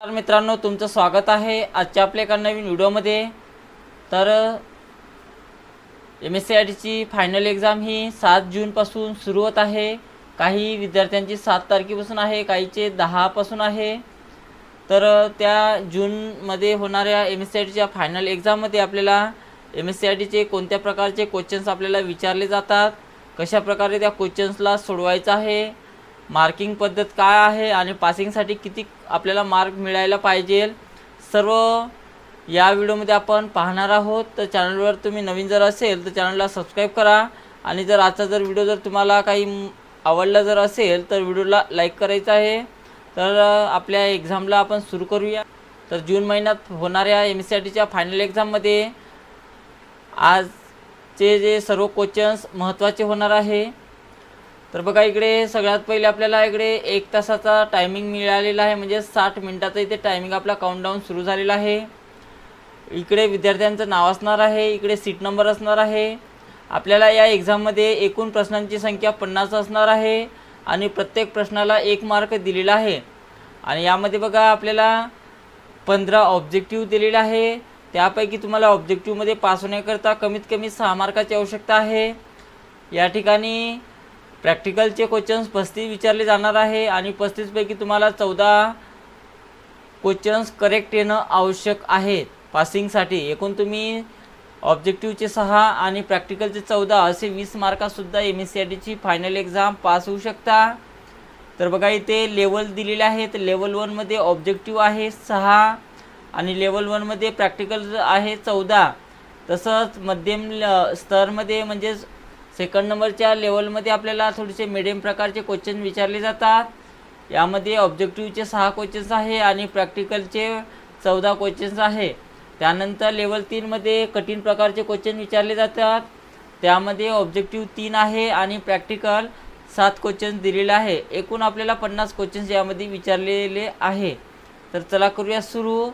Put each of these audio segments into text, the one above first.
तर मित्रांनो, तुमचं स्वागत आहे आजच्या आपल्या एका नवीन व्हिडिओमध्ये। तर MSCITची फायनल एक्झाम ही 7 जूनपासून सुरू होत आहे। काही विद्यार्थ्यांची 7 तारखेपासून आहे, काहीचे 10 पासून आहे। तर त्या जूनमध्ये होणाऱ्या MSCITच्या फायनल एक्झाममध्ये आपल्याला MSCITचे कोणत्या प्रकारचे क्वेश्चन्स आपल्याला विचारले जातात, कशा प्रकारे त्या क्वेश्चन्सला सोडवायचं आहे, मार्किंग पद्धत काय आहे आणि पासिंगसाठी किती आपल्याला मार्क मिळायला पाहिजे, सर्व या व्हिडिओमध्ये आपण पाहणार आहोत। तर चॅनलवर तुम्ही नवीन जर असेल तर चॅनलला सबस्क्राईब करा आणि जर आजचा व्हिडिओ जर तुम्हाला काही आवडला जर असेल तर व्हिडिओला लाईक करायचं आहे। तर आपल्या एक्झामला आपण सुरू करूया। तर जून महिन्यात होणाऱ्या MSCITच्या फायनल एक्झाममध्ये आजचे जे सर्व क्वेश्चन्स महत्त्वाचे होणार आहे। तर बघा, इकडे सगळ्यात पहिले आपल्याला इकडे 1 तासाचा टायमिंग मिळालेला आहे, म्हणजे 60 मिनिटाचा इथे टायमिंग आपला काउंटडाऊन सुरू झालेला आहे। इकडे विद्यार्थ्यांचं नाव असणार आहे, इकडे सीट नंबर असणार आहे। आपल्याला या एक्झाममध्ये एकूण प्रश्नांची संख्या 50 असणार आहे आणि प्रत्येक प्रश्नाला 1 मार्क दिलेला आहे। आणि यामध्ये बघा, आपल्याला 15 ऑब्जेक्टिव्ह दिलेले आहे। त्यापैकी तुम्हाला ऑब्जेक्टिव्हमध्ये पास होण्याकरता कमीत कमी 6 मार्काची आवश्यकता आहे। या ठिकाणी प्रॅक्टिकलचे क्वेश्चन्स 35 विचारले जाणार आहे आणि 35 पैकी तुम्हाला 14 क्वेश्चन्स करेक्ट येणं आवश्यक आहे पासिंगसाठी। एकूण तुम्ही ऑब्जेक्टिव्हचे 6 आणि प्रॅक्टिकलचे 14 असे 20 मार्कासुद्धा MSCITची फायनल एक्झाम पास होऊ शकता। तर बघा, इथे लेवल दिलेले आहेत। लेवल 1 मध्ये ऑब्जेक्टिव्ह आहे 6 आणि लेवल 1 मध्ये प्रॅक्टिकल आहे 14। तसंच मध्यम स्तरमध्ये म्हणजे सेकंड नंबरच्या लेवलमध्ये आपल्याला थोडेसे मिडियम प्रकारचे क्वेश्चन विचारले जातात। यामध्ये ऑब्जेक्टिव्हचे 6 क्वेश्चन्स आहे आणि प्रॅक्टिकलचे 14 क्वेश्चन्स आहे। त्यानंतर लेवल 3 मध्ये कठीण प्रकारचे क्वेश्चन विचारले जातात। त्यामध्ये ऑब्जेक्टिव्ह 3 आहे आणि प्रॅक्टिकल 7 क्वेश्चन्स दिलेले आहे। एकूण आपल्याला 50 क्वेश्चन्स यामध्ये विचारलेले आहे। तर चला करूया सुरू।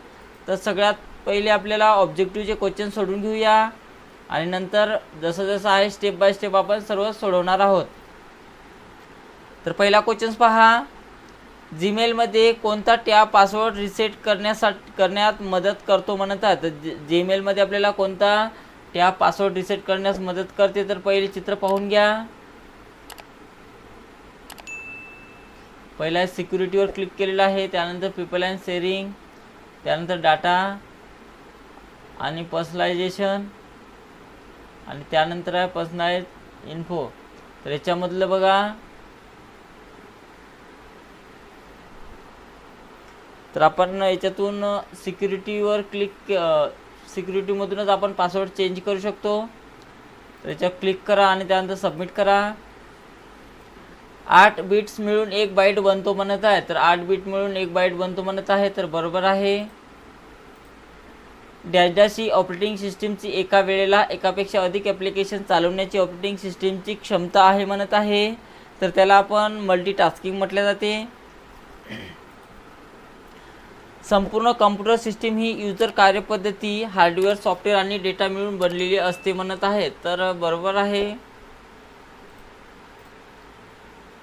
तर सगळ्यात पहिले आपल्याला ऑब्जेक्टिव्हचे क्वेश्चन सोडून घेऊया आणि नंतर जसं जसं आहे स्टेप बाय स्टेप आपण सर्व सोडवणार आहोत। तर पहिला क्वेश्चन पहा, जीमेलमध्ये कोणता टॅब पासवर्ड रिसेट करण्यात मदत करतो म्हणत आहे। तर जीमेलमध्ये आपल्याला कोणता टॅब पासवर्ड रिसेट करण्यास मदत करते, तर पहिले चित्र पाहून घ्या। पहिला सिक्युरिटीवर क्लिक केलेलं आहे, त्यानंतर पीपल अँड शेअरिंग, त्यानंतर डाटा आणि पर्सनलायझेशन आणि त्यानंतर आहे पर्सनलाइज इन्फो। तर याच्यामधलं बघा, तर आपण याच्यातून सिक्युरिटीवर सिक्युरिटीमधूनच आपण पासवर्ड चेंज करू शकतो। तर याच्यावर क्लिक करा आणि त्यानंतर सबमिट करा। 8 बिट्स मिळून 1 बाईट बनतो म्हणत आहे। तर 8 बिट मिळून 1 बाईट बनतो म्हणत आहे, तर बरोबर आहे। डॅशची ऑपरेटिंग सिस्टीमची एका वेळेला एकापेक्षा अधिक ॲप्लिकेशन चालवण्याची ऑपरेटिंग सिस्टीमची क्षमता आहे म्हणत आहे। तर त्याला आपण मल्टीटास्किंग म्हटले जाते। संपूर्ण कॉम्प्युटर सिस्टीम ही यूजर कार्यपद्धती, हार्डवेअर, सॉफ्टवेअर आणि डेटा मिळून बनलेली असते म्हणत आहे। तर बरोबर आहे।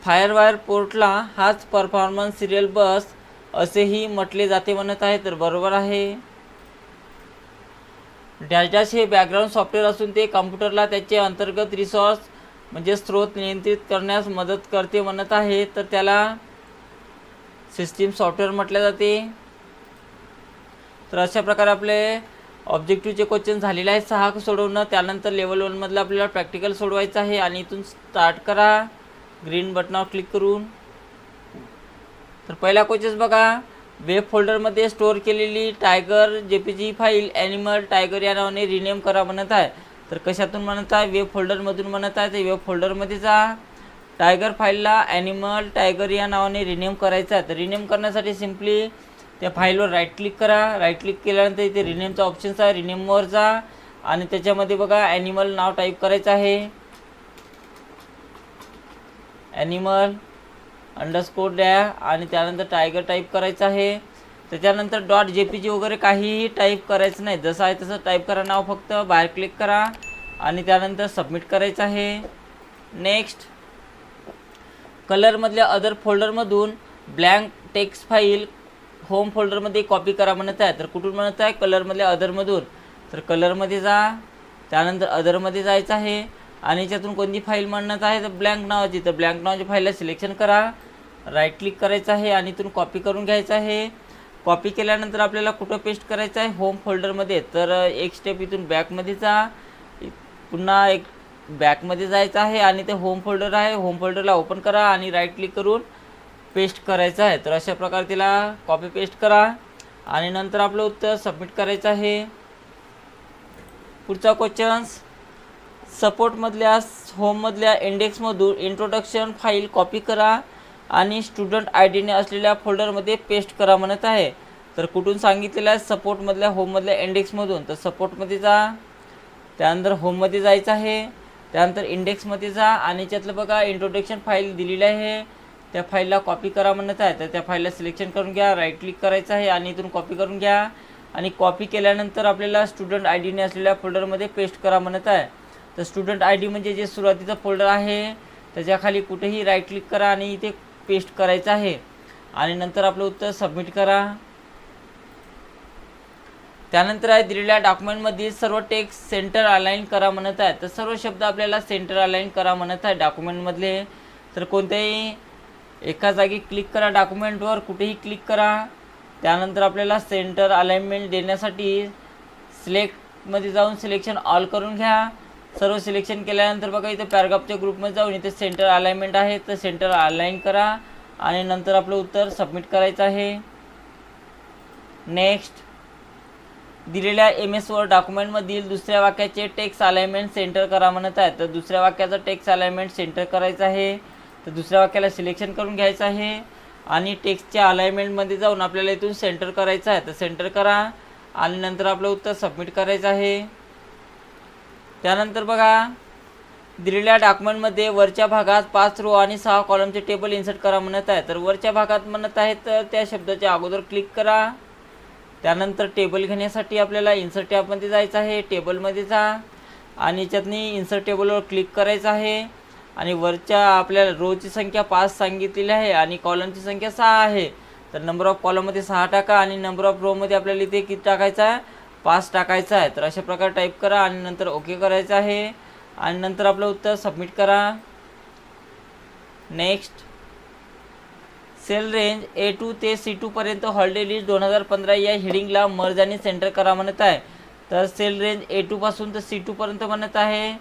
फायरवायर पोर्टला हाच परफॉर्मन्स सिरियल बस असेही म्हटले जाते म्हणत आहे। तर बरोबर आहे। डॅश हे बॅकग्राऊंड सॉफ्टवेअर असून ते कॉम्प्युटरला त्याचे अंतर्गत रिसोर्स म्हणजे स्रोत नियंत्रित करण्यास मदत करते म्हणत आहे। तर त्याला सिस्टीम सॉफ्टवेअर म्हटले जाते। तर अशा प्रकारे आपले ऑब्जेक्टिव्हचे क्वेश्चन झालेले आहेत 6 सोडवणं। त्यानंतर लेवल 1 मधलं आपल्याला प्रॅक्टिकल सोडवायचं आहे आणि इथून स्टार्ट करा ग्रीन बटनावर क्लिक करून। तर पहिला क्वेश्चन बघा, वेब फोल्डरमध्ये स्टोअर केलेली tiger JPG file animal tiger या नावाने रिनेम करा म्हणत आहे। तर कशातून म्हणत आहे, वेब फोल्डरमधून म्हणत आहे। तर वेब फोल्डरमध्ये जा, टायगर फाईलला ॲनिमल टायगर या नावाने रिनेम करायचं आहे। तर रिनेम करण्यासाठी सिम्पली त्या फाईलवर राईट क्लिक करा। राईट क्लिक केल्यानंतर इथे रिनेमचा ऑप्शन्स आहे, रिनेमवर जा आणि त्याच्यामध्ये बघा ॲनिमल नाव टाईप करायचं आहे, ॲनिमल अंडरस्कोर डॅ आणि त्यानंतर टायगर टाईप करायचं आहे। त्याच्यानंतर .jpg वगैरे काहीही टाईप करायचं नाही, जसं आहे तसं टाईप करा नाव, फक्त बाहेर क्लिक करा आणि त्यानंतर सबमिट करायचं आहे। नेक्स्ट, कलरमधल्या अदर फोल्डरमधून ब्लँक टेक्स्ट फाईल होम फोल्डरमध्ये कॉपी करा म्हणत आहे. तर कुठून म्हणत आहे? कलरमधल्या अदरमधून. तर कलरमध्ये जा, त्यानंतर अदरमध्ये जायचं आहे आणि याच्यातून कोणती फाईल म्हणत आहे? तर ब्लँक नावाची. तर ब्लँक नावाची फाईलला सिलेक्शन करा, राईट क्लिक करायचं आहे आणि इथून कॉपी करून घ्यायचं आहे. कॉपी केल्यानंतर आपल्याला कुठं पेस्ट करायचं आहे? होम फोल्डरमध्ये. तर एक स्टेप इथून बॅकमध्ये जा, पुन्हा एक बॅकमध्ये जायचं आहे आणि ते होम फोल्डर आहे, होम फोल्डरला ओपन करा आणि राईट क्लिक करून पेस्ट करायचं आहे. तर अशा प्रकारे तिला कॉपी पेस्ट करा आणि नंतर आपलं उत्तर सबमिट करायचं आहे. पुढचा क्वेश्चन्स, सपोर्टमधल्या होममधल्या इंडेक्समधून इंट्रोडक्शन फाईल कॉपी करा आणि स्टुडंट आय डीने असलेल्या फोल्डरमध्ये पेस्ट करा म्हणत आहे. तर कुठून सांगितलेलं आहे? सपोर्टमधल्या होममधल्या इंडेक्समधून. तर सपोर्टमध्ये जा, त्यानंतर होममध्ये जायचं आहे, त्यानंतर इंडेक्समध्ये जा आणि त्यातलं बघा इंट्रोडक्शन फाईल दिलेली आहे, त्या फाईलला कॉपी करा म्हणत आहे. तर त्या फाईलला सिलेक्शन करून घ्या, राईट क्लिक करायचं आहे आणि इथून कॉपी करून घ्या आणि कॉपी केल्यानंतर आपल्याला स्टुडंट आय डीने असलेल्या फोल्डरमध्ये पेस्ट करा म्हणत आहे. तर स्टुडंट आय डी म्हणजे जे सुरुवातीचं फोल्डर आहे त्याच्याखाली कुठेही राईट क्लिक करा आणि इथे पेस्ट करायचं आहे आणि नंतर आपलं उत्तर सबमिट करा. त्यानंतर आहे दिलेल्या डॉक्युमेंटमधील सर्व टेक्स्ट सेंटर अलाइन करा म्हणत आहे. तर सर्व शब्द आपल्याला सेंटर अलाइन करा म्हणत आहे डॉक्युमेंटमधले. तर कोणत्याही एका जागी क्लिक करा, डॉक्युमेंटवर कुठेही क्लिक करा, त्यानंतर आपल्याला सेंटर अलाइनमेंट देण्यासाठी सिलेक्टमध्ये जाऊन सिलेक्शन ऑल करून घ्या. सर्व सिलेक्शन केल्यानंतर बघा इथे पॅराग्राफच्या ग्रुपमध्ये जाऊन इथे सेंटर अलाइनमेंट आहे, तर सेंटर अलाइन करा आणि नंतर आपलं उत्तर सबमिट करायचं आहे. नेक्स्ट, दिलेल्या MS वर्ड डॉक्युमेंटमधील दुसऱ्या वाक्याचे टेक्स्ट अलाइनमेंट सेंटर करा म्हणत आहे. तर दुसऱ्या वाक्याचं टेक्स्ट अलाइनमेंट सेंटर करायचं आहे. तर दुसऱ्या वाक्याला सिलेक्शन करून घ्यायचं आहे आणि टेक्स्टच्या अलाइनमेंटमध्ये जाऊन आपल्याला इथून सेंटर करायचं आहे. तर सेंटर करा आणि नंतर आपलं उत्तर सबमिट करायचं आहे. त्यानंतर बघा दिलेल्या डॉक्युमेंटमध्ये वरच्या भागात 5 रो आणि 6 कॉलमचे टेबल इन्सर्ट करा म्हणत आहे. तर वरच्या भागात म्हणत आहे तर त्या शब्दाच्या अगोदर क्लिक करा, त्यानंतर टेबल घेण्यासाठी आपल्याला इन्सर्ट टॅबमध्ये जायचं आहे, टेबलमध्ये जा आणि याच्यातनी इन्सर्ट टेबलवर क्लिक करायचं आहे आणि वरच्या आपल्याला रोची संख्या 5 सांगितलेली आहे आणि कॉलमची संख्या 6 आहे. तर नंबर ऑफ कॉलममध्ये 6 टाका आणि नंबर ऑफ रोमध्ये आपल्याला इथे किती टाकायचं आहे? 5 टाकायचं आहे. तर अशा प्रकारे टाईप करा आणि नंतर ओके करायचं आहे आणि नंतर आपलं उत्तर सबमिट करा. नेक्स्ट, सेल रेंज A2 ते C2 पर्यंत हॉलिडे लिस्ट 2015 या हेडिंगला मर्ज आणि सेंटर करा म्हणत आहे. तर सेल रेंज A2 पासून तर C2 पर्यंत म्हणत आहे.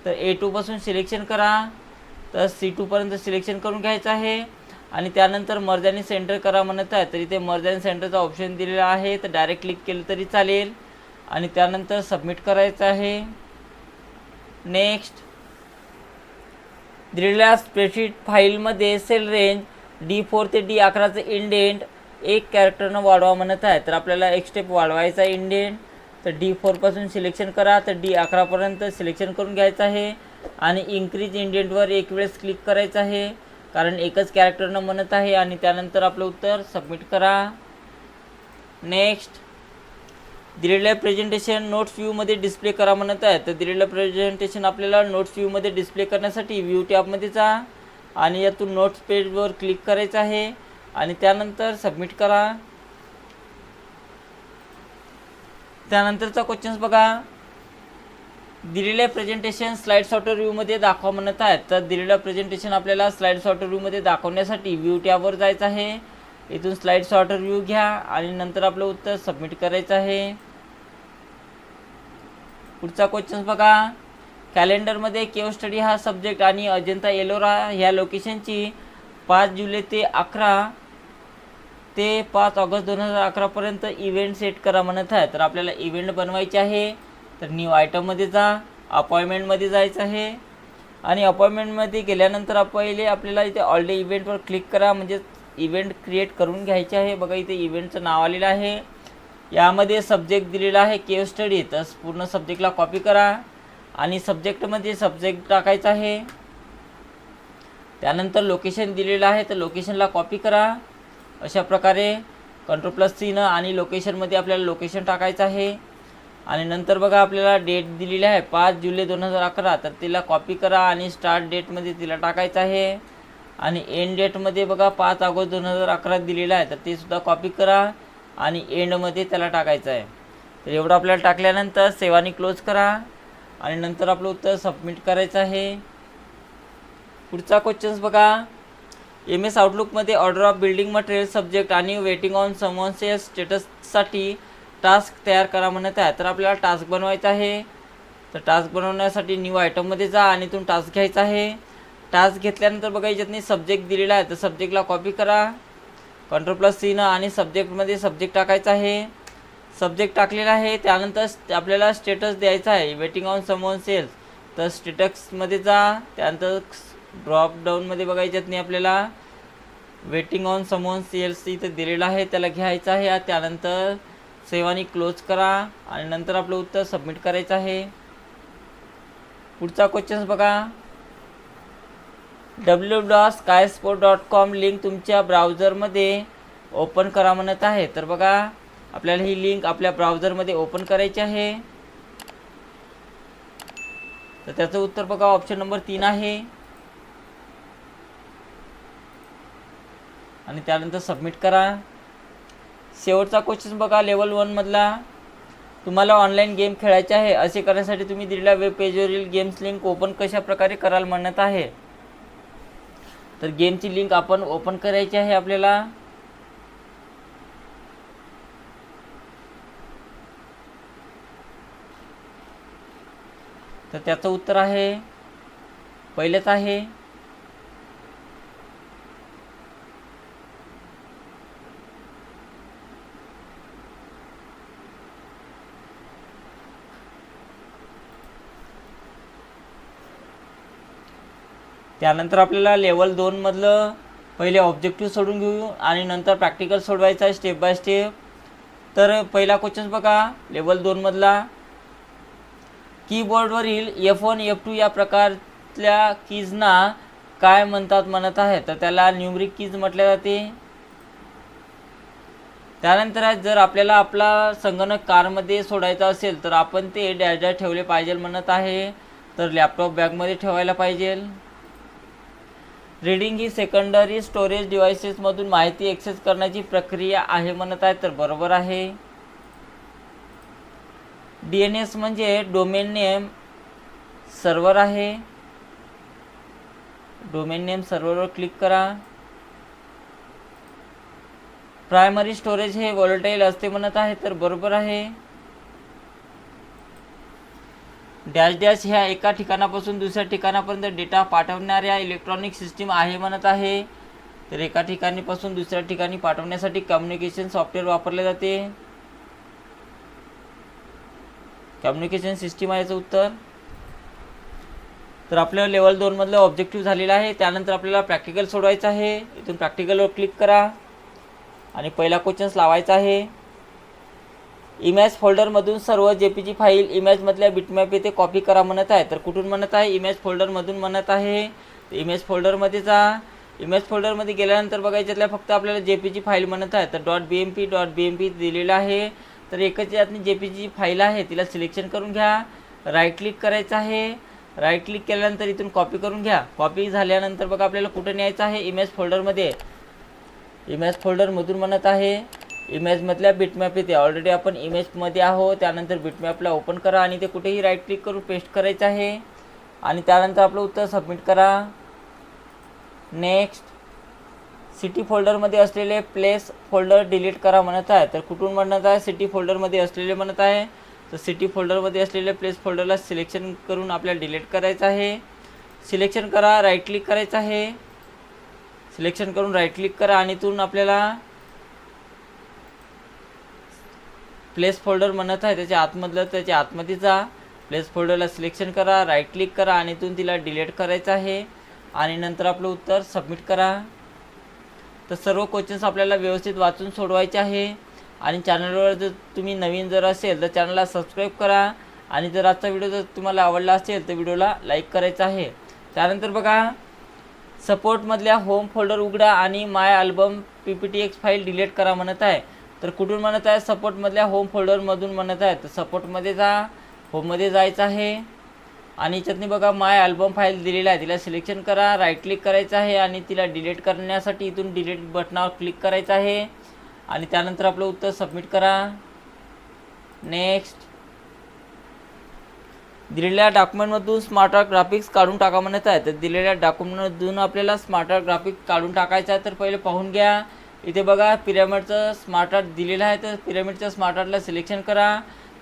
तर A2 पासून सिलेक्शन करा, तर C2 पर्यंत सिलेक्शन करून घ्यायचं आहे आणि त्यानंतर मर्ज आणि सेंटर करा म्हणत आहे. तर इथे मर्ज आणि सेंटरचा ऑप्शन दिलेला आहे, तर डायरेक्ट क्लिक केलं तरी चालेल आणि त्यानंतर सबमिट करायचं आहे. नेक्स्ट, दिलेल्या स्प्रेडशीट फाईलमध्ये सेल रेंज D4 ते D11चं इंडेंट 1 कॅरेक्टरनं वाढवा म्हणत आहे. तर आपल्याला एक स्टेप वाढवायचा आहे इंडेंट. तर D4 पासून सिलेक्शन करा, तर D11 पर्यंत सिलेक्शन करून घ्यायचं आहे आणि इन्क्रीज इंडेंटवर एक वेळेस क्लिक करायचं आहे कारण एकच कॅरेक्टरनं म्हणत आहे आणि त्यानंतर आपलं उत्तर सबमिट करा. नेक्स्ट, दिलेलं प्रेझेंटेशन नोट्स व्ह्यूमध्ये डिस्प्ले करा म्हणत आहे. तर दिलेलं प्रेझेंटेशन आपल्याला नोट्स व्ह्यूमध्ये डिस्प्ले करण्यासाठी व्ह्यू टॅबमध्ये जा आणि यातून नोट्स पेजवर क्लिक करायचं आहे आणि त्यानंतर सबमिट करा. त्यानंतरचा क्वेश्चन्स बघा, दिलेले प्रेझेंटेशन स्लाइड सॉर्टर व्ह्यूमध्ये दाखवा म्हणत आहे. तर दिलेलं प्रेझेंटेशन आपल्याला स्लाइड सॉर्टर व्ह्यूमध्ये दाखवण्यासाठी व्ह्यू टॅबवर जायचं आहे, इथून स्लाइड सॉर्टर व्ह्यू घ्या आणि नंतर आपलं उत्तर सबमिट करायचं आहे. पुढचा क्वेश्चन बघा, कॅलेंडरमध्ये केव स्टडी हा सब्जेक्ट आणि अजंता एलोरा ह्या लोकेशनची 5 जुलै ते 11 ते 5 ऑगस्ट 2011 पर्यंत इव्हेंट सेट करा म्हणत आहे. तर आपल्याला इव्हेंट बनवायचे आहे. तर न्यू आयटममध्ये जा, अपॉइंटमेंटमध्ये जायचं आहे आणि अपॉइंटमेंटमध्ये गेल्यानंतर पहिले आपल्याला इथे ऑलरेडी इव्हेंटवर क्लिक करा, म्हणजे इव्हेंट क्रिएट करून घ्यायचे आहे. बघा इथे इव्हेंटचं नाव आलेलं आहे, यामध्ये सब्जेक्ट दिलेला आहे केव स्टडी. तर पूर्ण सब्जेक्टला कॉपी करा आणि सब्जेक्टमध्ये सब्जेक्ट टाकायचा आहे. त्यानंतर लोकेशन दिलेलं आहे, तर लोकेशनला कॉपी करा. अशा प्रकारे Ctrl+C आणि लोकेशनमध्ये आपल्याला लोकेशन टाकायचं आहे आणि नंतर बघा आपल्याला डेट दिलेली आहे 5 जुलै 2011. तर तिला कॉपी करा आणि स्टार्ट डेटमध्ये तिला टाकायचं आहे आणि एंड डेटमध्ये बघा 5 ऑगस्ट 2011 दिलेलं आहे, तर ते सुद्धा कॉपी करा आणि एंडमध्ये त्याला टाकायचं आहे. तर एवढं आपल्याला टाकल्यानंतर सेव्ह आणि क्लोज करा आणि नंतर आपलं उत्तर सबमिट करायचं आहे. पुढचा क्वेश्चन्स बघा. MS आउटलुकमध्ये order of building material subject आणि वेटिंग ऑन समवन्स या स्टेटससाठी टास्क तयार करा म्हणत आहे. तर आपल्याला टास्क बनवायचा आहे. तर टास्क बनवण्यासाठी न्यू आयटममध्ये जा आणि इथून टास्क घ्यायचा आहे. टास्क घेतल्यानंतर बघा याच्यातनी सब्जेक्ट दिलेला आहे. तर सब्जेक्टला कॉपी करा Ctrl+C आणि सब्जेक्टमध्ये सब्जेक्ट टाकायचा आहे. सब्जेक्ट टाकलेला आहे. त्यानंतर आपल्याला स्टेटस द्यायचा आहे वेटिंग ऑन समवन सेल्स. तर स्टेटसमध्ये जा. त्यानंतर ड्रॉप डाऊनमध्ये बघा याच्यातनी आपल्याला वेटिंग ऑन समवन सेल्स इथं दिलेलं आहे, त्याला घ्यायचं आहे. त्यानंतर सेव्ह आणि क्लोज करा आणि नंतर आपलं उत्तर सबमिट करायचं आहे. पुढचा क्वेश्चन्स बघा. www.skysport.com लिंक तुमच्या ब्राउझरमध्ये ओपन करा म्हणत आहे. तर बघा आपल्याला ही लिंक आपल्या ब्राउझरमध्ये ओपन करायची आहे. तर त्याचं उत्तर बघा ऑप्शन नंबर 3 आहे आणि त्यानंतर सबमिट करा. शेवटचा क्वेश्चन बघा लेवल 1 मधला. तुम्हाला ऑनलाईन गेम खेळायचे आहे. असे करण्यासाठी तुम्ही दिलेल्या वेब पेजवरील गेम्स लिंक ओपन कशा प्रकारे कराल म्हणत आहे. तर गेमची लिंक आपण ओपन करायची आहे आपल्याला. तर त्याचं उत्तर आहे पहिलेच आहे. त्यानंतर आपल्याला लेवल 2 मधलं पहिले ऑब्जेक्टिव्ह सोडून घेऊ आणि नंतर प्रॅक्टिकल सोडवायचं आहे स्टेप बाय स्टेप. तर पहिला क्वेश्चन बघा लेवल 2 मधला. कीबोर्डवरील F1 F2 या प्रकारच्या कीजना काय म्हणतात म्हणत आहे. तर त्याला न्यूमरिक कीज म्हटले जाते. त्यानंतर जर आपल्याला आपला संगणक कारमध्ये सोडायचा असेल तर आपण ते डॅश डॅश ठेवले पाहिजे म्हणत आहे. तर लॅपटॉप बॅगमध्ये ठेवायला पाहिजे. रीडिंग ही सेकंडरी स्टोरेज डिव्हाइसेसमधून माहिती ॲक्सेस करण्याची प्रक्रिया आहे म्हणत आहे. तर बरोबर आहे. DNS म्हणजे डोमेन नेम सर्व्हर आहे. डोमेन नेम सर्व्हरवर क्लिक करा. प्रायमरी स्टोरेज हे व्होलेटाईल असते म्हणत आहे. तर बरोबर आहे. डॅश डॅश ह्या एका ठिकाणापासून दुसऱ्या ठिकाणापर्यंत डेटा पाठवणाऱ्या इलेक्ट्रॉनिक सिस्टीम आहे म्हणत आहे. तर एका ठिकाणीपासून दुसऱ्या ठिकाणी पाठवण्यासाठी कम्युनिकेशन सॉफ्टवेअर वापरले जाते. कम्युनिकेशन सिस्टीम आहे याचं उत्तर. तर आपल्या लेवल 2 मधलं ऑब्जेक्टिव्ह झालेलं आहे. त्यानंतर आपल्याला प्रॅक्टिकल सोडवायचं आहे. इथून प्रॅक्टिकलवर क्लिक करा आणि पहिला क्वेश्चन्स लावायचा आहे. इमेज फोल्डरमधून सर्व JPG फाईल इमेजमधल्या बिटमॅप येथे कॉपी करा म्हणत आहे. तर कुठून म्हणत आहे. इमेज फोल्डरमधून म्हणत आहे. तर इमेज फोल्डरमध्ये जा. इमेज फोल्डरमध्ये गेल्यानंतर बघा याच्यातल्या फक्त आपल्याला JPG फाईल म्हणत आहे. तर .bmp दिलेलं आहे. तर एकच यातनी JPG फाईल आहे तिला सिलेक्शन करून घ्या. राईट क्लिक करायचं आहे. राईट क्लिक केल्यानंतर इथून कॉपी करून घ्या. कॉपी झाल्यानंतर बघा आपल्याला कुठं न्यायचं आहे. इमेज फोल्डरमध्ये. इमेज फोल्डरमधून म्हणत आहे इमेजमधल्या बिटमॅप येते. ऑलरेडी आपण इमेजमध्ये आहोत. त्यानंतर बिटमॅपला ओपन करा आणि ते कुठेही राईट क्लिक करून पेस्ट करायचं आहे आणि त्यानंतर आपलं उत्तर सबमिट करा. नेक्स्ट. सिटी फोल्डरमध्ये असलेले प्लेस फोल्डर डिलीट करा म्हणत आहे. तर कुठून म्हणत आहे. सिटी फोल्डरमध्ये असलेले म्हणत आहे. तर सिटी फोल्डरमध्ये असलेले प्लेस फोल्डरला सिलेक्शन करून आपल्याला डिलीट करायचं आहे. सिलेक्शन करा. राईट क्लिक करायचं आहे. सिलेक्शन करून राईट क्लिक करा आणि इथून आपल्याला प्लेस फोल्डर म्हणत आहे त्याच्या आतमध्ये जा. प्लेस फोल्डरला सिलेक्शन करा. राईट क्लिक करा आणि इथून तिला डिलीट करायचं आहे आणि नंतर आपलं उत्तर सबमिट करा. तर सर्व क्वेश्चन्स आपल्याला व्यवस्थित वाचून सोडवायचे आहे आणि चॅनलवर जर तुम्ही नवीन जर असेल तर चॅनलला सबस्क्राईब करा आणि जर आजचा व्हिडिओ जर तुम्हाला आवडला असेल तर व्हिडिओला लाईक करायचं आहे. त्यानंतर बघा सपोर्टमधल्या होम फोल्डर उघडा आणि माय अल्बम PPTX फाईल डिलीट करा म्हणत आहे. तर कुठून म्हणत आहे. सपोर्टमधल्या होम फोल्डरमधून म्हणत आहे. तर सपोर्टमध्ये जा. होममध्ये जायचं आहे आणि याच्यातनी बघा माय अल्बम फाईल दिलेली आहे तिला सिलेक्शन करा. राईट क्लिक करायचं आहे आणि तिला डिलीट करण्यासाठी इथून डिलीट बटनावर क्लिक करायचं आहे आणि त्यानंतर आपलं उत्तर सबमिट करा. नेक्स्ट. दिलेल्या डॉक्युमेंटमधून स्मार्ट आर्ट ग्राफिक्स काढून टाका म्हणत आहे. तर दिलेल्या डॉक्युमेंटमधून आपल्याला स्मार्ट आर्ट ग्राफिक्स काढून टाकायचं आहे. तर पहिले पाहून घ्या. इथे बघा पिरामिडचं स्मार्ट आर्ट दिलेलं आहे. तर पिरामिडच्या स्मार्ट आर्टला सिलेक्शन करा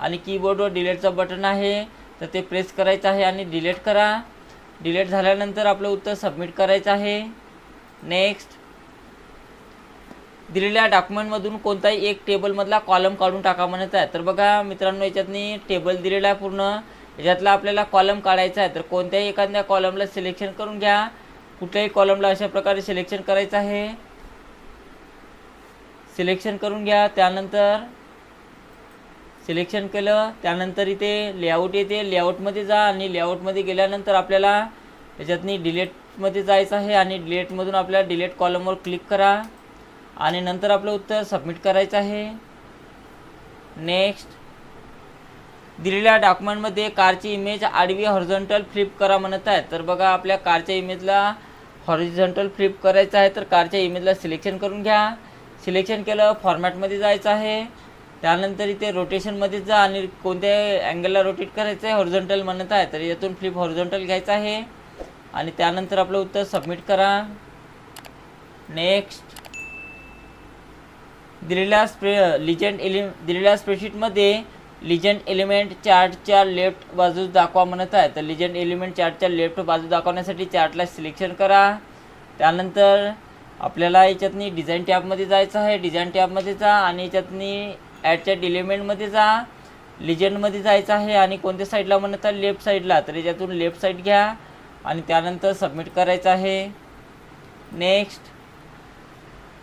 आणि कीबोर्डवर डिलीटचं बटन आहे तर ते प्रेस करायचं आहे आणि डिलीट करा. डिलीट झाल्यानंतर आपलं उत्तर सबमिट करायचं आहे. नेक्स्ट. दिलेल्या डॉक्युमेंटमधून कोणताही एक टेबलमधला कॉलम काढून टाका म्हणत आहे. तर बघा मित्रांनो, याच्यातनी टेबल दिलेला आहे पूर्ण. याच्यातला आपल्याला कॉलम काढायचा आहे. तर कोणत्याही एखाद्या कॉलमला सिलेक्शन करून घ्या. कुठल्याही कॉलमला अशा प्रकारे सिलेक्शन करायचं आहे. सिलेक्शन करून घ्या. त्यानंतर सिलेक्शन केलं त्यानंतर इथे लेआउट येते. लेआउटमध्ये जा आणि लेआउटमध्ये गेल्यानंतर आपल्याला याच्यातनी डिलीटमध्ये जायचं आहे आणि डिलीटमधून आपल्याला डिलीट कॉलमवर क्लिक करा आणि नंतर आपलं उत्तर सबमिट करायचं आहे. नेक्स्ट. दिलेल्या डॉक्युमेंटमध्ये कारची इमेज आडवी हॉरिझॉन्टल फ्लिप करा म्हणत आहे. तर बघा आपल्या कारच्या इमेजला हॉरिझॉन्टल फ्लिप करायचं आहे. तर कारच्या इमेजला सिलेक्शन करून घ्या. सिलेक्शन केलं फॉर्मॅटमध्ये जायचं आहे. त्यानंतर इथे रोटेशनमध्ये जा आणि कोणत्या अँगलला रोटेट करायचं आहे हॉरिझॉन्टल म्हणत आहे. तर यातून फ्लिप हॉरिझॉन्टल घ्यायचं आहे आणि त्यानंतर आपलं उत्तर सबमिट करा. नेक्स्ट. दिलेल्या स्प्रेडशीटमध्ये लिजंड एलिमेंट चार्टच्या लेफ्ट बाजूस दाखवा म्हणत आहे. तर लिजंड एलिमेंट चार्टच्या लेफ्ट बाजू दाखवण्यासाठी चार्टला सिलेक्शन करा. त्यानंतर आपल्याला याच्यातनी डिझाईन टॅबमध्ये जायचं आहे. डिझाईन टॅबमध्ये जा आणि याच्यातनी ॲडच्या एलिमेंटमध्ये जा. लिजंडमध्ये जायचं आहे आणि कोणत्या साईडला म्हणत आहे लेफ्ट साईडला. तर याच्यातून लेफ्ट साईड घ्या आणि त्यानंतर सबमिट करायचं आहे. Next.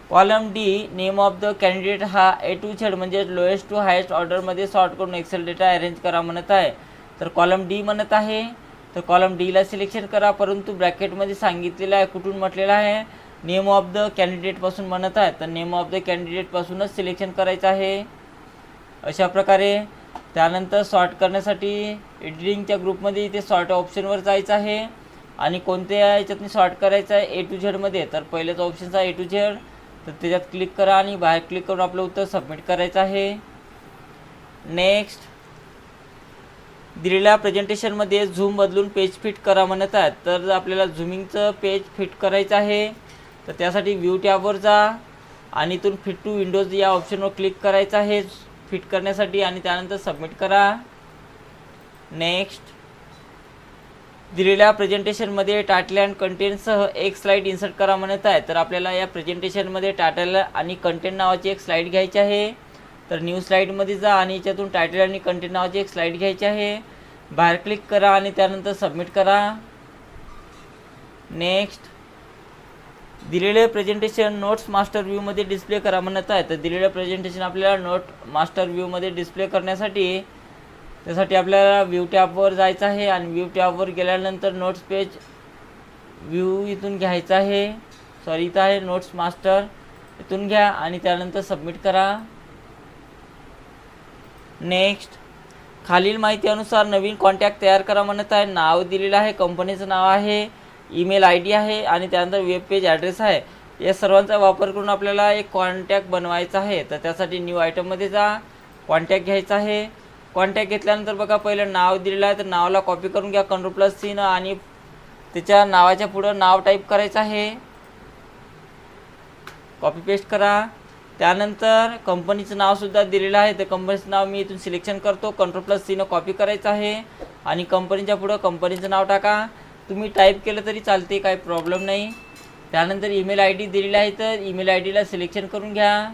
Column D name of the candidate हा A to Z म्हणजे लोएस्ट टू हायेस्ट ऑर्डरमध्ये सॉर्ट करून एक्सेल डेटा अरेंज करा म्हणत आहे. तर कॉलम डी म्हणत आहे. तर कॉलम डीला सिलेक्शन करा परंतु ब्रॅकेटमध्ये सांगितलेलं आहे कुठून म्हटलेलं आहे नेम ऑफ द कॅन्डिडेटपासून म्हणत आहे. तर नेम ऑफ द कॅन्डिडेटपासूनच सिलेक्शन करायचं आहे अशा प्रकारे. त्यानंतर सॉर्ट करण्यासाठी एडिटिंगच्या ग्रुपमध्ये इथे सॉर्ट ऑप्शनवर जायचं आहे आणि कोणत्या याच्यातून सॉर्ट करायचं आहे A to Z मध्ये. तर पहिल्याच ऑप्शनचा A to Z. तर त्याच्यात क्लिक करा आणि बाहेर क्लिक करून आपलं उत्तर सबमिट करायचं आहे. नेक्स्ट. दिलेल्या प्रेझेंटेशनमध्ये झूम बदलून पेज फिट करा म्हणत आहे. तर आपल्याला झूमिंगचं पेज फिट करायचं आहे. तर त्यासाठी व्ह्यू टॅबवर जा आणि इथून फिट टू विंडोज या ऑप्शनवर क्लिक करायचं आहे फिट करण्यासाठी आणि त्यानंतर सबमिट करा. नेक्स्ट. दिलेल्या प्रेझेंटेशनमध्ये टायटल अँड कंटेंटसह एक स्लाईड इन्सर्ट करा म्हणत आहे. तर आपल्याला या प्रेझेंटेशनमध्ये टायटल आणि कंटेंट नावाची एक स्लाईड घ्यायची आहे. तर न्यू स्लाईडमध्ये जा आणि याच्यातून टायटल आणि कंटेंट नावाची एक स्लाईड घ्यायची आहे. बाहेर क्लिक करा आणि त्यानंतर सबमिट करा. नेक्स्ट. दिलेले प्रेझेंटेशन नोट्स मास्टर व्ह्यूमध्ये डिस्प्ले करा म्हणत आहे. तर दिलेलं प्रेझेंटेशन आपल्याला नोट मास्टर व्ह्यूमध्ये डिस्प्ले करण्यासाठी त्यासाठी आपल्याला व्ह्यू टॅबवर जायचं आहे आणि व्ह्यू टॅबवर गेल्यानंतर नोट्स पेज व्ह्यू इथून घ्यायचं आहे. इथं आहे नोट्स मास्टर इथून घ्या आणि त्यानंतर सबमिट करा. नेक्स्ट. खालील माहिती अनुसार नवीन कॉन्टॅक्ट तयार करा म्हणत आहे. नाव दिलेलं आहे, कंपनीचं नाव आहे, ईमेल ID आहे आणि त्यानंतर वेब पेज ॲड्रेस आहे. या सर्वांचा वापर करून आपल्याला एक कॉन्टॅक्ट बनवायचा आहे. तर त्यासाठी न्यू आयटममध्ये जा, कॉन्टॅक्ट घ्यायचा आहे. कॉन्टॅक्ट घेतल्यानंतर बघा पहिलं नाव दिलेलं आहे तर नावाला कॉपी करून घ्या Ctrl+C आणि त्याच्या नावाच्या पुढं नाव टाईप करायचं आहे. कॉपी पेस्ट करा. त्यानंतर कंपनीचं नावसुद्धा दिलेलं आहे. तर कंपनीचं नाव मी इथून सिलेक्शन करतो. Ctrl+C कॉपी करायचं आहे आणि कंपनीच्या पुढं कंपनीचं नाव टाका. तुम्ही टाईप केलं तरी चालते, काही प्रॉब्लेम नाही. त्यानंतर ईमेल ID दिलेला आहे तर ईमेल IDला सिलेक्शन करून घ्या.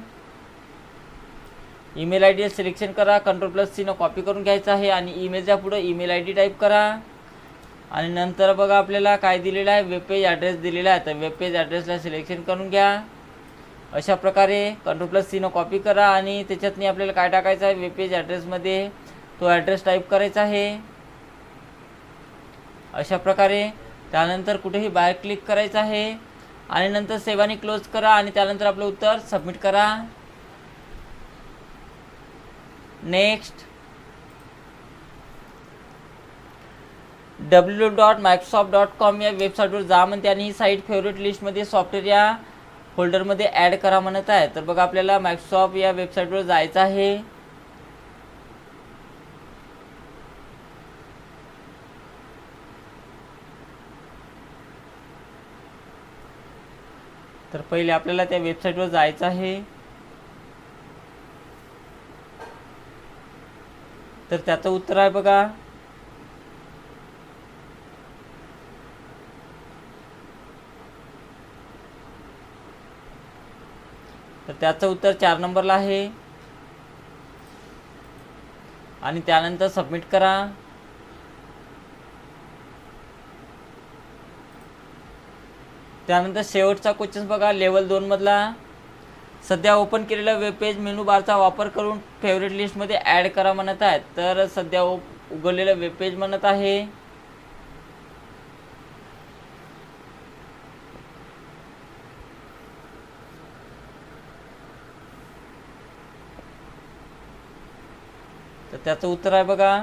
ईमेल IDला सिलेक्शन करा. Ctrl+C कॉपी करून घ्यायचं आहे आणि ईमेलच्या पुढं ईमेल ID टाईप करा आणि नंतर बघा आपल्याला काय दिलेलं आहे वेब पेज ॲड्रेस दिलेला आहे. तर वेब पेज ॲड्रेसला सिलेक्शन करून घ्या. अशा प्रकारे Ctrl+C कॉपी करा आणि त्याच्यातनी आपल्याला काय टाकायचं आहे वेब पेज ॲड्रेसमध्ये तो ॲड्रेस टाईप करायचा आहे अशा प्रकारे. त्यानंतर कुठेही बाहेर क्लिक करायचं आहे आणि नंतर सेव्ह आणि क्लोज करा आणि त्यानंतर आपलं उत्तर सबमिट करा. नेक्स्ट. www.microsoft.com या वेबसाईटवर जा म्हणते आणि ही साईट फेवरेट लिस्टमध्ये सॉफ्टवेअर या फोल्डरमध्ये ॲड करा म्हणत आहे. तर बघा आपल्याला मायक्रोसॉफ्ट या वेबसाईटवर जायचं आहे. तर पहिले आपल्याला त्या वेबसाईटवर जायचं आहे. तर त्याचं उत्तर आहे बघा. तर त्याचं उत्तर 4 नंबरला आहे. आणि त्यानंतर सबमिट करा. त्यानंतर शेवटचा क्वेश्चन बघा, लेवल 2 मधला. सध्या ओपन केलेल्या वेब पेज मेनू बारचा वापर करून फेवरेट लिस्टमध्ये ॲड करा म्हणत आहेत. तर सध्या उघडलेलं वेब पेज म्हणत आहे. तर त्याचं उत्तर आहे बघा.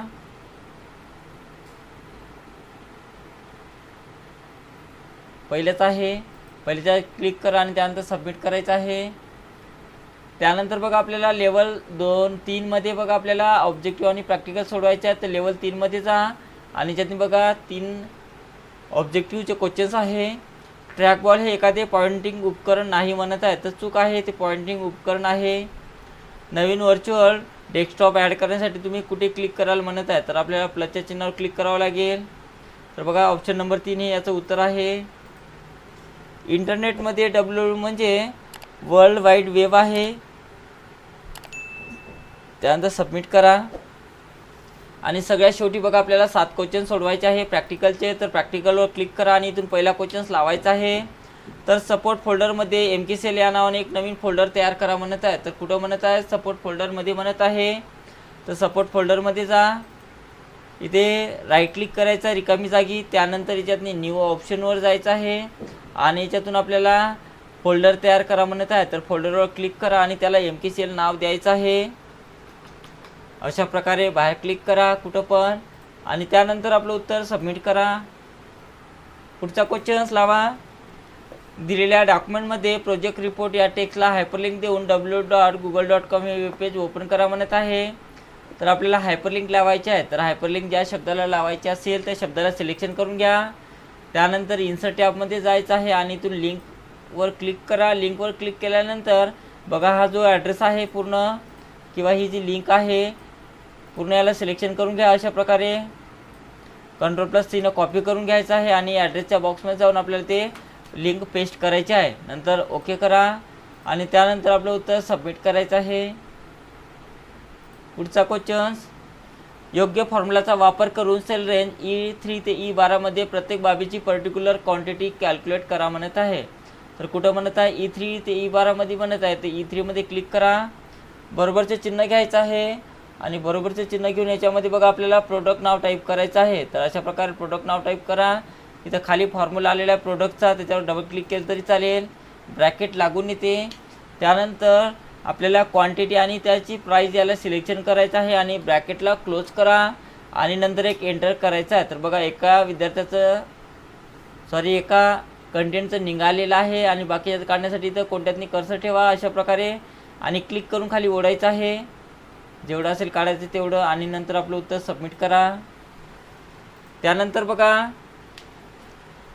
पहिलेच आहे. पहिलेचा क्लिक करा आणि त्यानंतर सबमिट करायचं आहे. त्यानंतर बघा आपल्याला लेवल 2-3 मध्ये बघा आपल्याला ऑब्जेक्टिव्ह आणि प्रॅक्टिकल सोडवायचे आहेत. तर लेवल 3 मध्ये जा आणि त्यातून बघा 3 ऑब्जेक्टिव्हचे क्वेश्चन्स आहे. ट्रॅक बॉल हे एखादे पॉइंटिंग उपकरण नाही म्हणत आहे. तर चूक आहे, ते पॉइंटिंग उपकरण आहे. नवीन व्हर्च्युअल डेस्कटॉप ॲड करण्यासाठी तुम्ही कुठे क्लिक कराल म्हणत आहे. तर आपल्याला प्लसच्या चिन्हावर क्लिक करावं लागेल. तर बघा ऑप्शन नंबर 3 हे याचं उत्तर आहे. इंटरनेटमध्ये WWW म्हणजे वर्ल्ड वाईड वेब आहे. त्यानंतर सबमिट करा. आणि सगळ्यात शेवटी बघा आपल्याला 7 क्वेश्चन सोडवायचे आहे प्रॅक्टिकलचे. तर प्रॅक्टिकलवर क्लिक करा आणि इथून पहिला क्वेश्चन्स लावायचा आहे. तर सपोर्ट फोल्डरमध्ये MKCell या नावाने एक नवीन फोल्डर तयार करा म्हणत आहे. तर कुठं म्हणत आहे, सपोर्ट फोल्डरमध्ये म्हणत आहे. तर सपोर्ट फोल्डरमध्ये जा. इथे राईट क्लिक करायचा रिकामी जागी. त्यानंतर याच्यातनी न्यू ऑप्शनवर जायचं आहे आणि याच्यातून आपल्याला फोल्डर तयार करा म्हणत आहे. तर फोल्डरवर क्लिक करा आणि त्याला MKCell नाव द्यायचं आहे. अशा प्रकारे बाहेर क्लिक करा कुठं पण आणि त्यानंतर आपलं उत्तर सबमिट करा. पुढचा क्वेश्चन्स लावा. दिलेल्या डॉक्युमेंटमध्ये प्रोजेक्ट रिपोर्ट या टेक्स्टला हायपरलिंक देऊन www.google.com हे वेबपेज ओपन करा म्हणत आहे. तर आपल्याला हायपरलिंक लावायचे आहे. तर हायपरलिंक ज्या शब्दाला लावायचे असेल त्या शब्दाला सिलेक्शन करून घ्या. त्यानंतर इन्सर्ट टॅबमध्ये जायचं आहे आणि इथून लिंकवर क्लिक करा. लिंकवर क्लिक केल्यानंतर बघा हा जो ॲड्रेस आहे पूर्ण किंवा ही जी लिंक आहे पूर्ण याला सिलेक्शन करून घ्या. अशा प्रकारे Ctrl+C कॉपी करून घ्यायचं आहे आणि ॲड्रेसच्या बॉक्समध्ये जाऊन आपल्याला ते लिंक पेस्ट करायचे आहे. नंतर ओके करा आणि त्यानंतर आपलं उत्तर सबमिट करायचं आहे. पुढचा क्वेश्चन्स, योग्य फॉर्म्युलाचा वापर करून सेल रेंज E3 ते E12 मध्ये प्रत्येक बाबीची पर्टिक्युलर क्वांटिटी कॅल्क्युलेट करा म्हणत आहे. तर कुठं म्हणत आहे, E3 ते E12 मध्ये म्हणत आहे. तर E3 मध्ये क्लिक करा. बरोबरचे चिन्ह घ्यायचं आहे आणि बरोबरचे चिन्ह घेऊन याच्यामध्ये बघा आपल्याला प्रोडक्ट नाव टाईप करायचं आहे. तर अशा प्रकारे प्रोडक्ट नाव टाईप करा. इथं खाली फॉर्म्युला आलेला आहे प्रोडक्टचा, त्याच्यावर डबल क्लिक केलं तरी चालेल. ब्रॅकेट लागून येते. त्यानंतर आपल्याला क्वांटिटी आणि त्याची प्राइस याला सिलेक्शन करायचं आहे आणि ब्रॅकेटला क्लोज करा आणि नंतर एक एंटर करायचं आहे. तर बघा एका कंटेंटचं निघालेलं आहे आणि बाकी काढण्यासाठी इथं कोणत्यातनी कर्सर ठेवा अशा प्रकारे आणि क्लिक करून खाली ओढायचं आहे जेवढं असेल काढायचं तेवढं आणि नंतर आपलं उत्तर सबमिट करा. त्यानंतर बघा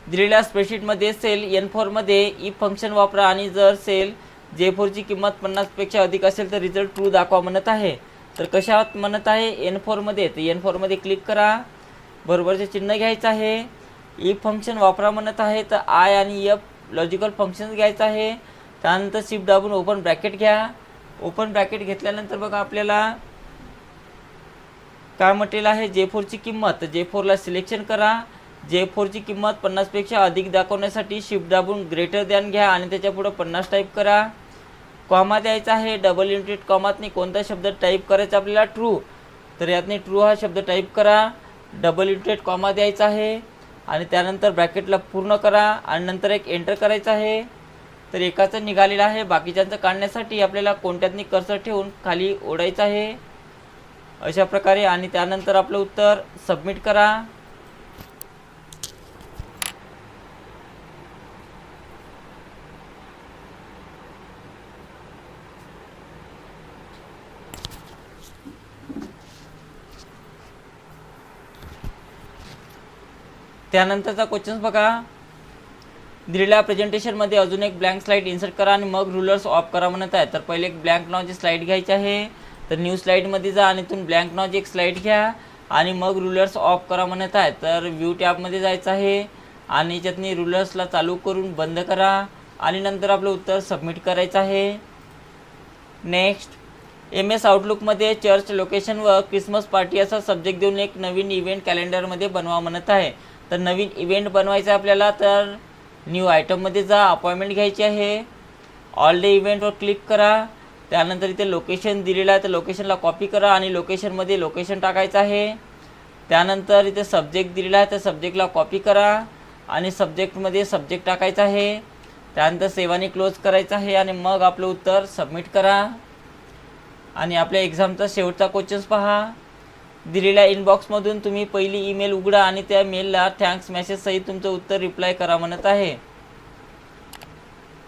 दिलेल्या स्प्रेडशीटमध्ये सेल N4 मध्ये इफ फंक्शन वापरा आणि जर सेल J4 ची किंमत 50 पेक्षा अधिक असेल तर रिझल्ट ट्रू दाखवा म्हणत आहे. तर कशात म्हणत आहे, N4 मध्ये. तर N4 मध्ये क्लिक करा. बरोबरचे चिन्ह घ्यायचं आहे. इफ फंक्शन वापरा म्हणत आहे. तर I आणि F लॉजिकल फंक्शन्स घ्यायचं आहे. त्यानंतर शिफ्ट दाबून ओपन ब्रॅकेट घ्या. ओपन ब्रॅकेट घेतल्यानंतर बघा आपल्याला काय म्हटलेलं आहे, J4 ची किंमत. तर J4 ला सिलेक्शन करा. J4 ची किंमत 50 पेक्षा अधिक दाखवण्यासाठी शिफ्ट दाबून ग्रेटर दॅन घ्या आणि त्याच्या पुढे 50 टाईप करा. कॉमा द्यायचा आहे. डबल इंटेड कॉमातनी कोणता शब्द टाईप करायचा आपल्याला, ट्रू. तर यातनी ट्रू हा शब्द टाईप करा. डबल इंटेड कॉमा द्यायचा आहे आणि त्यानंतर ब्रॅकेटला पूर्ण करा आणि नंतर एक एंटर करायचं आहे. तर एकाचं निघालेलं आहे. बाकीच्यांचं काढण्यासाठी आपल्याला कोणत्यातनी कर्सर ठेवून खाली ओढायचं आहे अशा प्रकारे आणि त्यानंतर आपलं उत्तर सबमिट करा. त्यानंतरचा क्वेश्चन बघा, दिलेल्या प्रेझेंटेशनमध्ये अजून एक ब्लँक स्लाईड इन्सर्ट करा आणि मग रुलर्स ऑफ करा म्हणत आहे. तर पहिले एक ब्लँक नावाची स्लाईड घ्यायची आहे. तर न्यू स्लाईडमध्ये जा आणि इथून ब्लँक नावाची एक स्लाईड घ्या आणि मग रुलर्स ऑफ करा म्हणत आहे. तर व्ह्यू टॅबमध्ये जायचं आहे आणि याच्यातनी रुलर्सला चालू करून बंद करा आणि नंतर आपलं उत्तर सबमिट करायचं आहे. नेक्स्ट, MS आउटलुकमध्ये चर्च लोकेशन व क्रिसमस पार्टी असा सब्जेक्ट देऊन एक नवीन इव्हेंट कॅलेंडरमध्ये बनवा म्हणत आहे. तर नवीन इव्हेंट बनवायचा आपल्याला. तर न्यू आयटममध्ये जा, अपॉइंटमेंट घ्यायची आहे, ऑल डे इव्हेंटवर क्लिक करा. त्यानंतर इथे लोकेशन दिलेलं आहे तर लोकेशनला कॉपी करा आणि लोकेशनमध्ये लोकेशन टाकायचं आहे. त्यानंतर इथे सब्जेक्ट दिलेला आहे तर सब्जेक्टला कॉपी करा आणि सब्जेक्टमध्ये सब्जेक्ट टाकायचा आहे. त्यानंतर सेवाने क्लोज करायचं आहे आणि मग आपलं उत्तर सबमिट करा. आणि आपल्या एक्झामचा शेवटचा क्वेश्चन पहा, दिलेल्या इनबॉक्समधून तुम्ही पहिली ईमेल उघडा आणि त्या मेलला थँक्स मेसेज सहित तुमचं उत्तर रिप्लाय करा म्हणत आहे.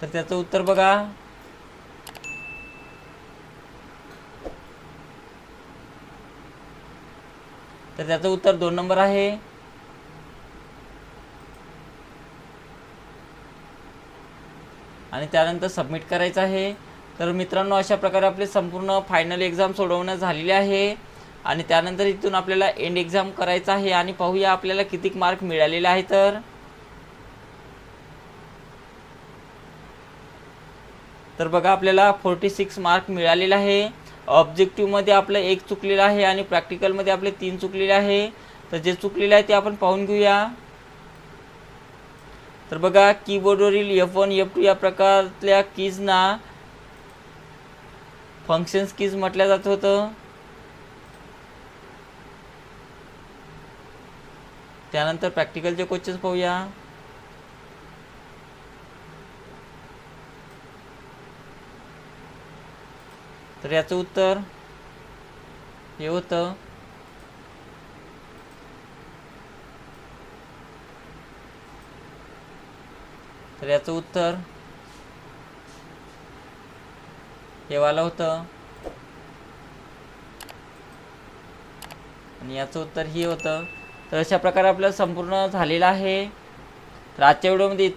तर त्याचं उत्तर बघा, तर त्याचं उत्तर 2 नंबर आहे. आणि त्यानंतर सबमिट करायचं आहे. तर मित्रांनो, अशा प्रकारे आपले संपूर्ण फायनल एक्झाम सोडवण्यात झालेले आहे आणि त्यानंतर इथून आपल्याला एंड एक्झाम करायचं आहे आणि पाहूया आपल्याला किती मार्क मिळालेले आहे. तर बघा, आपल्याला 46 मार्क मिळालेले आहे. ऑब्जेक्टिव्हमध्ये आपलं 1 चुकलेलं आहे आणि प्रॅक्टिकलमध्ये आपले 3 चुकलेले आहे. तर जे चुकलेले आहे ते आपण पाहून घेऊया. तर बघा, कीबोर्डवरील F1 F2 या प्रकारच्या कीजना फंक्शन्स कीज म्हटलं जात होतं. त्यानंतर प्रॅक्टिकलचे क्वेश्चन्स पाहूया. तर याचं उत्तर हे होतं. तर याचं उत्तर हे वाला होतं आणि याचं उत्तर हे होतं. तर अशा प्रकारे आपलं संपूर्ण झालेलं आहे. तर आजच्या व्हिडिओमध्ये